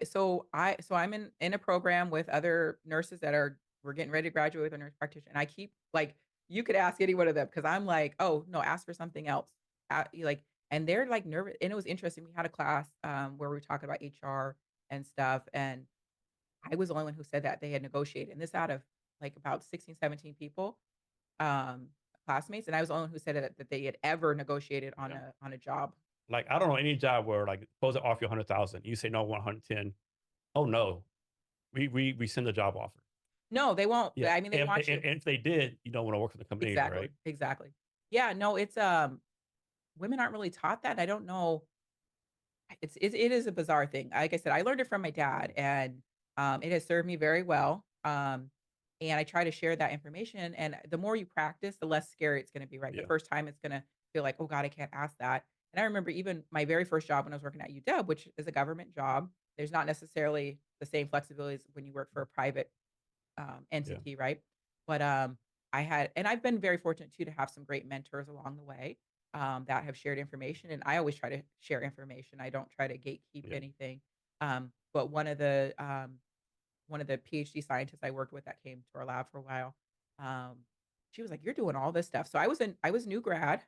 So I'm in a program with other nurses that we're getting ready to graduate with a nurse practitioner, and I keep like you could ask any one of them because I'm like, oh no, ask for something else. And they're like nervous. And it was interesting. We had a class where we were talking about HR and stuff, and I was the only one who said that they had negotiated. And this out of like about 16, 17 people, um, classmates, and I was the only one who said that they had ever negotiated on Yeah. a job. Like, I don't know any job where, like, supposed to offer you 100,000, you say, "No, 110." "Oh, no. We send the job offer." No, they won't. Yeah. I mean, they want you. And if they did, you don't wanna work for the company either, Exactly, right? exactly. Yeah, no, it's, women aren't really taught that. I don't know. It is a bizarre thing. Like I said, I learned it from my dad, and, it has served me very well, and I try to share that information, and the more you practice, the less scary it's gonna be, right? The Yeah. first time it's gonna feel like, "Oh god, I can't ask that." And I remember even my very first job when I was working at UW, which is a government job, there's not necessarily the same flexibility as when you work for a private Yeah. entity, right? But and I've been very fortunate too to have some great mentors along the way that have shared information. And I always try to share information. I don't try to gatekeep Yeah. anything. But one of the PhD scientists I worked with that came to our lab for a while, um, she was like, "You're doing all this stuff." So I was new grad,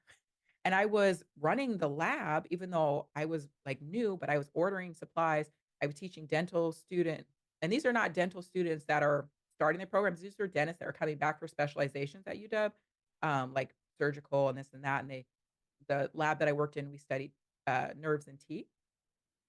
and I was running the lab, even though I was like new, but I was ordering supplies. I was teaching dental student, and these are not dental students that are starting their programs. These are dentists that are coming back for specializations at UW, like surgical and this and that. And the lab that I worked in, we studied nerves and teeth,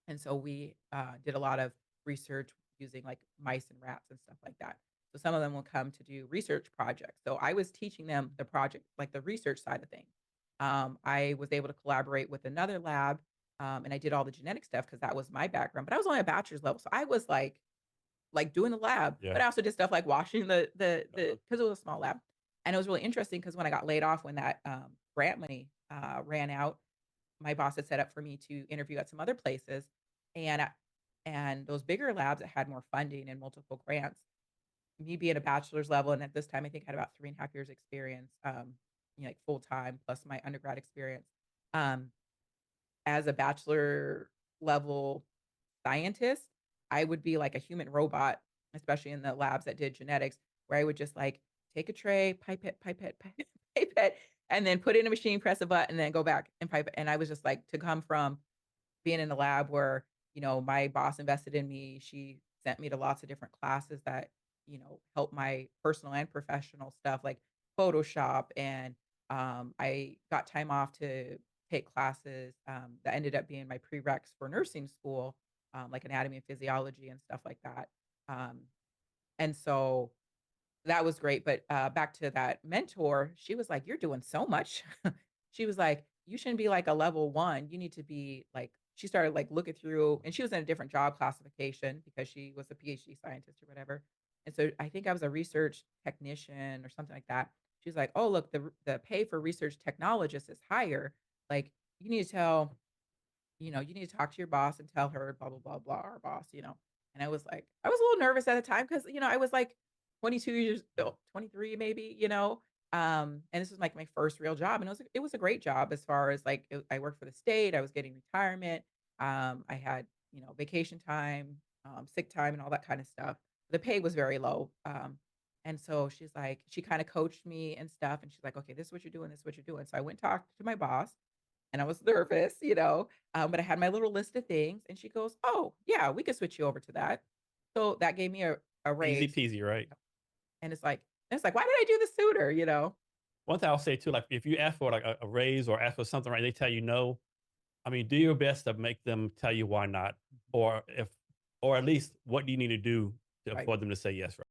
and so we did a lot of research using like mice and rats and stuff like that. So some of them will come to do research projects. So I was teaching them the project, like the research side of things. I was able to collaborate with another lab, and I did all the genetic stuff because that was my background. But I was only a bachelor's level, so I was like doing the lab, but Yeah. I also did stuff like washing the Uh-huh. because it was a small lab. And it was really interesting because when I got laid off when that grant money ran out, my boss had set up for me to interview at some other places, and those bigger labs that had more funding and multiple grants, me being a bachelor's level, and at this time, I think I had about 3.5 years experience, like full time plus my undergrad experience. Um, as a bachelor level scientist, I would be like a human robot, especially in the labs that did genetics, where I would just like take a tray, pipette, pipette, pipette, pipette, and then put it in a machine, press a button, and then go back and pipe. And I was just like to come from being in a lab where, my boss invested in me. She sent me to lots of different classes that, help my personal and professional stuff like Photoshop. And I got time off to take classes that ended up being my prereqs for nursing school, like anatomy and physiology and stuff like that. Um, and so that was great. But back to that mentor, she was like, "You're doing so much." She was like, "You shouldn't be like a level one. You need to be like." She started like looking through, and she was in a different job classification because she was a PhD scientist or whatever. And so I think I was a research technician or something like that. She was like, "Oh, look, the pay for research technologists is higher. Like, you need to tell you need to talk to your boss and tell her blah, blah, blah, blah, our boss." And I was like, I was a little nervous at the time because, I was like 22 years old, 23 maybe. And this was like my first real job. And it was a great job as far as like I worked for the state, I was getting retirement. I had, vacation time, sick time and all that kind of stuff. The pay was very low. And so she's like, she kind of coached me and stuff. And she's like, okay, this is what you're doing. This is what you're doing. So I went and talked to my boss and I was nervous, but I had my little list of things, and she goes, "Oh, yeah, we could switch you over to that." So that gave me a Easy raise, peasy, right? and it's like, "Why did I do this sooner?" One thing I'll say too, like, if you ask for, like, a raise or ask for something, right, they tell you no, I mean, do your best to make them tell you why not, Mhm. or if or at least what do you need to do to Right. for them to say yes, right?